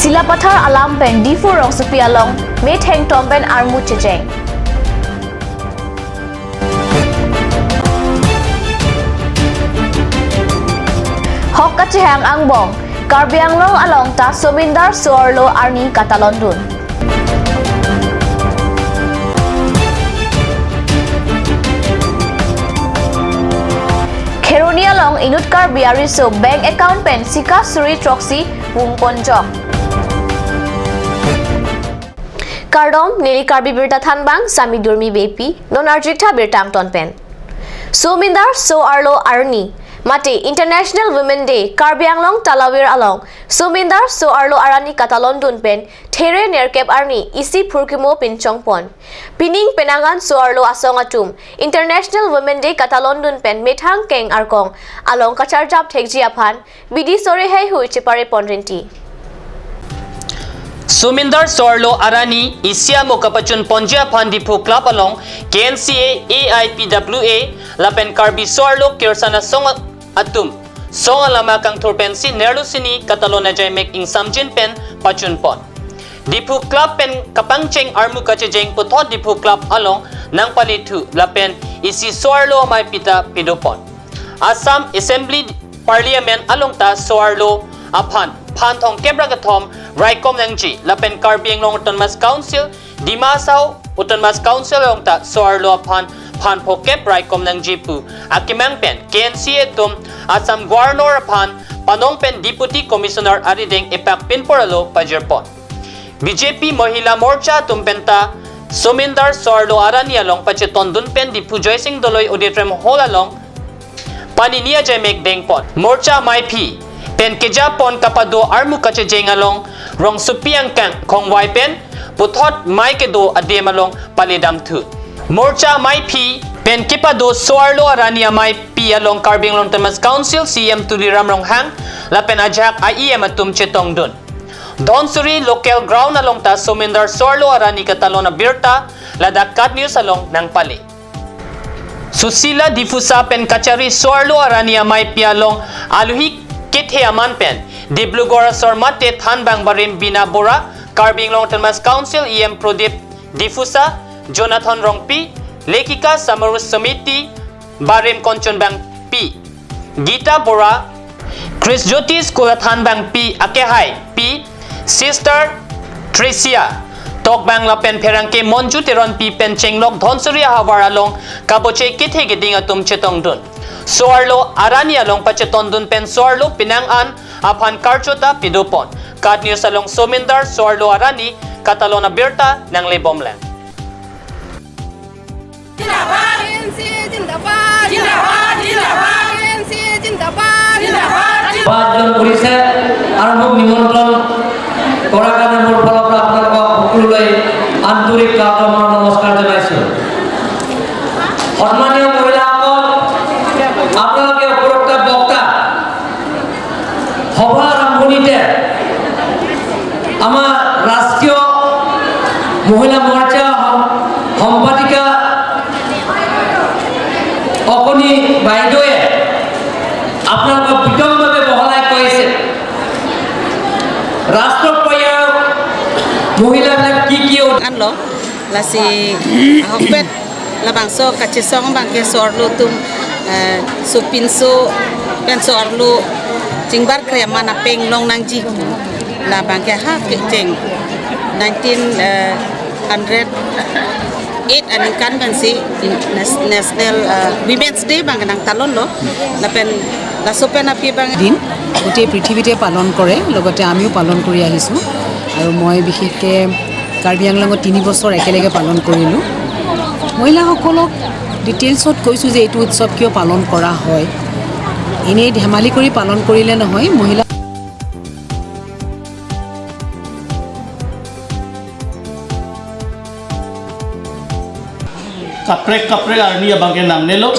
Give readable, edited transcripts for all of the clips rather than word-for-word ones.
Silapathar alam pen difu rong sepi along me theng tomben armu chejeng. Hok kachehang angbong Karbi Anglong along ta Somindar Suarlo Arni Katalondun. Kheroni along Inut Karbi Ariso bank account pen Sika Suri Troxy Wungponjok. Kardom Nili Karbi Birta Thanbang Sami Durmi Bepi Nonarjikta Birtam Tonpen. Somindar Suarlo Arni Mati International Women Day Karbi Anglong Talawir along Somindar Suarlo Arani Katalondun pen There Nerkep Arni Isi Purkimo Pinchongpon Pining Penangan Suarlo Asongatum International Women Day Katalondun pen Methang Keng Arkong along Kacharjap Thekjiapan Bidi Sorehai Hui Chipare Ponrinti Somindar Suarlo Arani Isya Mokapachun Ponjia Pandipu Club along KNCA AIPWA Lapen Karbi Suarlo Kirsana Song Atum Song Alama Kang Turpensi Nerlusini Katalona Jaimek Ing Samjin Pen Pachun Pon Dipu Club Pen Kapangcheng Armu Kachejeng Putot Dipu Club along Nang Palitu Lapen Isi Suarlo Mai Pita Pidopon Assam Assembly Parliament along ta Suarlo Apan Pantong Kebragatom Raikom Nangji Lapen Karbi Anglong Utonmas Council Dimasaw Utonmas Council along ta Suarlo Apan Pan Pokep Raikom Nangji Pu Akimang Pen KNCA Tum Assam Governor Apan Panong Pen Deputy Commissioner Arideng Epak Pinporalo Pajerpon BJP Mahila Morcha Tumpenta Somindar Suarlo Arani along Pachetondun Pen Dipu Joysing Doloy Auditorium Hall along Paninia Jaimek Dengpon Morcha Maipi Pen Kejapon Kapado Armu Kachejeng along Rong Supiang Kang Kongwai Pen Puthot Maikedo Adem along Palidam Tu Morcha Maipi Pen Kipado Suarlo Arani Maipi along Karbi Anglong Thomas Council CM Tuliram Ronghang Lapen Ajak IEM Atum Chetong Dun Donsuri Local Ground along ta Somindar Suarlo Arani Katalona Birta Ladak Kat News along Nang Pali Susila Difusa Pen Kachari Suarlo Arani Maipi along Aluhik Kithe Aman Pen Diblugora Sormate Thanbang Barim Bina Bora Karbi Anglong Thomas Council EM Prodip Difusa Jonathan Rongpi Lekika Samarus Samiti Barim Konchonbang P Gita Bora Chris Jyoti School Thanbang P Akehai P Sister Tricia Tokbang Lapen Perangke Monju Teron P Pen Chenglok Dhonsuri Hawar along Kaboche Kithe Giding Atum Chetong Dun Suarlo Arani along Pachetondun Pen Suarlo Pinangan Apan Karchota Pidupon Kat News along Somindar Suarlo Arani Katalona Birta ng Lebomland Jindabad Jindabad Jindabad Jindabad Jindabad Jindabad পাঁচজন পুলিশে আরম্ভ নিমন্ত্রণ করার কারণে মোৰ ফালৰ পৰা আপোনালোকক সকলোলৈ আন্তৰিক কামনা নমস্কাৰ জনাইছোঁ সন্মানীয় মহিলাসকল আপোনালোকে উপৰোক্ত বক্তা সভা আৰম্ভণিতে আমাৰ ৰাষ্ট্ৰীয় মহিলা মৰ্চা সম্পাদিকা অকনি বাইদেৱে আপোনালোকক বিতংভাৱে বহলাই কৈছে ৰাষ্ট্ৰ পৰ্যায়ৰ মহিলাবিলাক কি anlo la si hokpet la bangso kachisong bangke sorlu tum supinso pen sorlu jingbar krema na peng long nang ji la bangke ha jeng 1908 aning kan ban si national women's day bang nang talon lo la pen la sopen api bang দিন গোটেই পৃথিৱীতে পালন কৰে লগতে আমিও পালন কৰি আহিছোঁ আৰু মই বিশেষকৈ কাৰ্বি আংলঙত 3 বছৰ একেলগে পালন কৰিলোঁ মহিলাসকলক ডিটেইলছত কৈছোঁ যে এইটো উৎসৱ কিয় পালন কৰা হয় এনেই ধেমালি কৰি পালন কৰিলে নহয় মহিলা kaprek arnia bangke nang nelo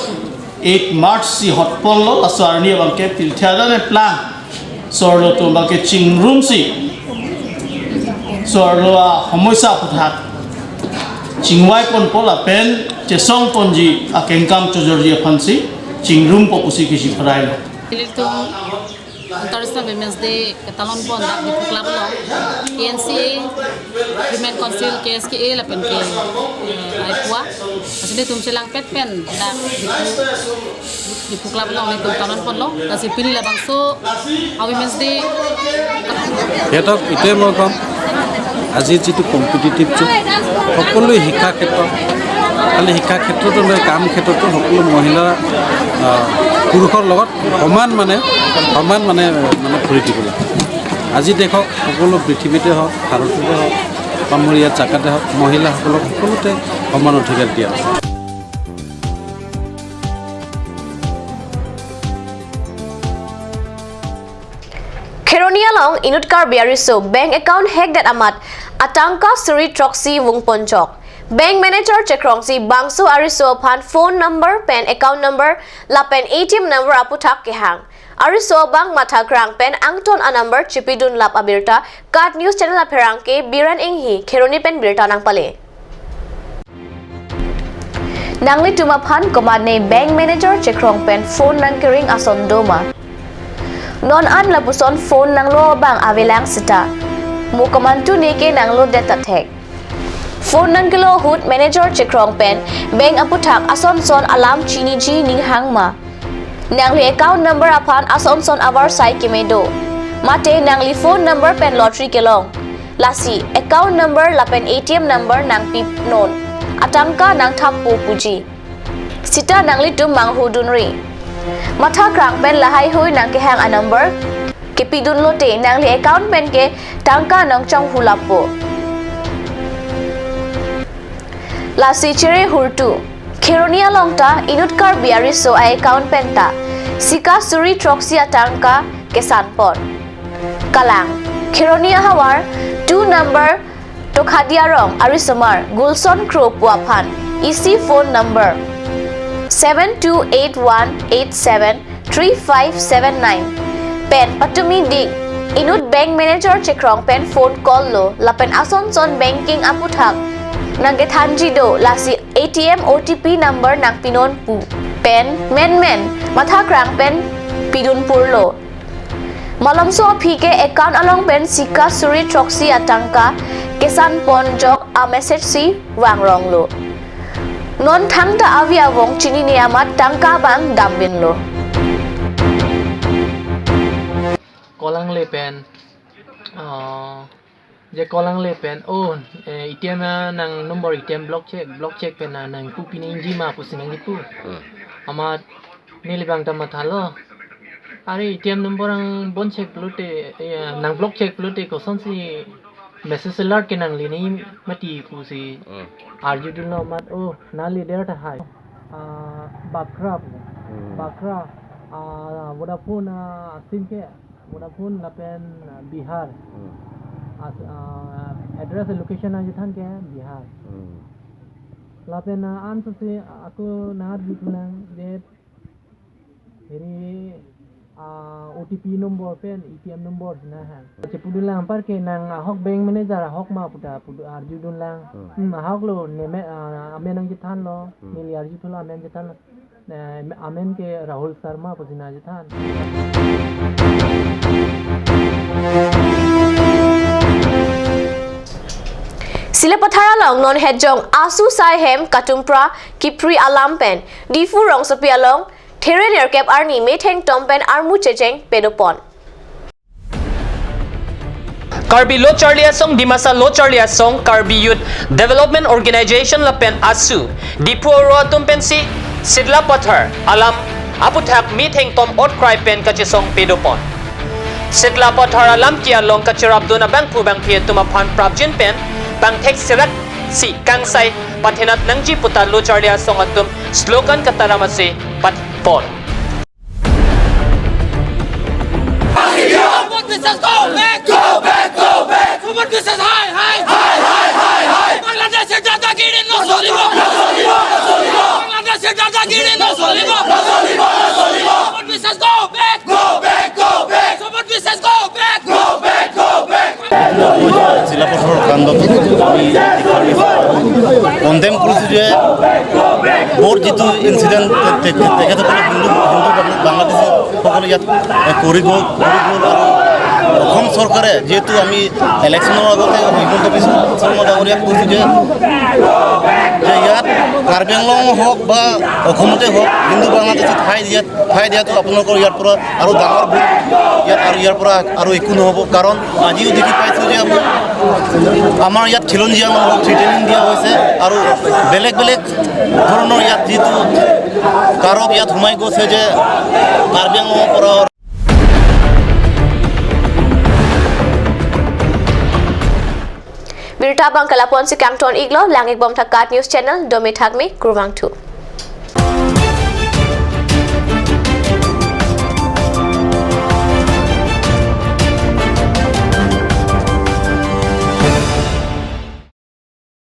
8 March si hotpollo aso arnia bangke pilthada ne plan sorlo to bangke chingrum si sorlo a homoisa puthat chingwai pon pola pen chesong ponji a kengkam chojorji phansi chingrum po pusi kisi pharailo International Women's Day Katalon Pon dak di Club lo KNCA Women Council KSKA la pen ke ai puah asli tum selang pet pen dak di Club lo ni tum Katalon Pon lo kasi pilih la bangso Women's Day সিহঁতক ইটোৱে মই ক'ম আজি যিটো competitive যুগ সকলো শিক্ষা ক্ষেত্ৰত খালি শিক্ষা ক্ষেত্ৰতো নহয় কাম ক্ষেত্ৰতো সকলো মহিলা পুৰুষৰ লগত সমান মানে ভৰি দিব লাগে আজি দেখক সকলো পৃথিৱীতে হওক ভাৰততে হওক বা মোৰ ইয়াত জাগাতে হওক মহিলাসকলক সকলোতে সমান অধিকাৰ দিয়া হৈছে Kheronialong inutkar biariso bank account hack that amat atangka suri troxy wung ponchok bank manager chekrongsi bangsu ariso phan phone number pen account number la pen ATM number aputhak kehang ariso bang matha krang pen angton a number chipidun lap abirta kat news channel apherang ke biran enghi kheroni pen birta nang pale nangli tuma phan komane bank manager chekrong pen phone nang kering ason doma non an labuson phone nang lo bang avelang sita mukamantu neke nang lo data tag phone nang kilo hut manager chekrong pen bank aputhak ason son alam chini ji ning hangma nangli account number aphan ason son our site kimedo mate nangli phone number pen lottery kelong lasi account number la pen ATM number nang pip non atangka nang thap pu puji sita nangli tum manghu dunri matha krang pen lahai hui nang ke hang a number ke pidun lote nangli account pen ke tangka nang chong hulapo lasi chere hurtu Kheronia longta inutkar biariso a account penta sika suri troxia tangka kesanpon kalang Kheronia hawar 2 number tokhadia rong arisomar gulson kro puaphan easy phone number 7281873579 pen patumi dik inut bank manager chekrong pen phone call lo lapen ason son banking aputhak nangke thanji do lasi ATM OTP number nang pinon pu pen men matha krang pen pidun purlo malamso phike account along pen sika suri troxy atangka kesan pon jok a message si wangrong lo non thangta avia wong chini niamat tangka bang dambin lo kolang le pen je kolang le pen ATM nang nomor ATM block check pen nang pu pin inji ma pu sinang itu amat nili bang ta mathalo are ATM number ang bon check plute nang block check plute ko son si message alert ke nang lini mati pu si arju dul no mat nali der ta hai bakra Vodafone sim ke Vodafone la pen Bihar address location aja than ke Bihar la pen answer se aku nar bitulang je eri OTP number pen ATM number na ha chepudun lang par ke nang hok bank manager hok ma puta arjudun lang hok lo ne amen ang jithan lo nili arju thula amen jithan amen ke Rahul Sharma pusina jithan Silepathara long non hejong asu sai hem katumpra kipri alam pen difu rong sopi along Theren aircap arni metheng tompen armu checheng pedopon Karbi Lo Charlie Asong Dimasa Lo Charlie Asong Karbi Youth Development Organization Lapen Asu Dipu Roa Tumpensi Sidla Pathar Alam Aputhak Mitheng Tom Ot Cry Pen Kachisong Pedopon Sidla Pathar Alam Kia Long Kachirabduna Bang Pu Bang Pia Tumapan Prabjin Pen Bang Tek Sirat Si Kangsai Pathinat Nangji Puta Lo Charlie Asong Atum Slogan Kataramasi Patpon Business go back, go back, go back. Super business high, high, high, high, high, high. Bangladesh se dadagiri no solibo, no solibo, no solibo. Bangladesh se dadagiri no solibo, no solibo, no solibo. Super business go back, go back, go back. Super business go back, go back, go back. জিলা পথৰ কাণ্ডত আমি condemn কৰিছোঁ যে মোৰ যিটো incident তেখেতসকলে হিন্দু বাংলাদেশীসকলে ইয়াত কৰি গ'ল আৰু অসম চৰকাৰে যিহেতু আমি ইলেকশ্যনৰ আগতে হিমন্ত বিশ্ব শৰ্মা ডাঙৰীয়াক কৈছোঁ যে ইয়াত কাৰ্বি আংলং হওক বা অসমতে হওক হিন্দু বাংলাদেশী ঠাই দিয়াটো আপোনালোকৰ ইয়াৰ পৰা আৰু ডাঙৰ ভুল ইয়াত আৰু ইয়াৰ পৰা আৰু একো নহ'ব কাৰণ আজিও দেখি পাইছোঁ যে আমাৰ ইয়াত খিলঞ্জীয়া মানুহক থ্ৰিটেনিং দিয়া হৈছে আৰু বেলেগ ধৰণৰ ইয়াত যিটো কাৰক ইয়াত সোমাই গৈছে যে কাৰ্বি আংলঙৰ পৰা Birta bang kalapon si Kamton Iglo langik bom thakat news channel domi thakmi kurwang thu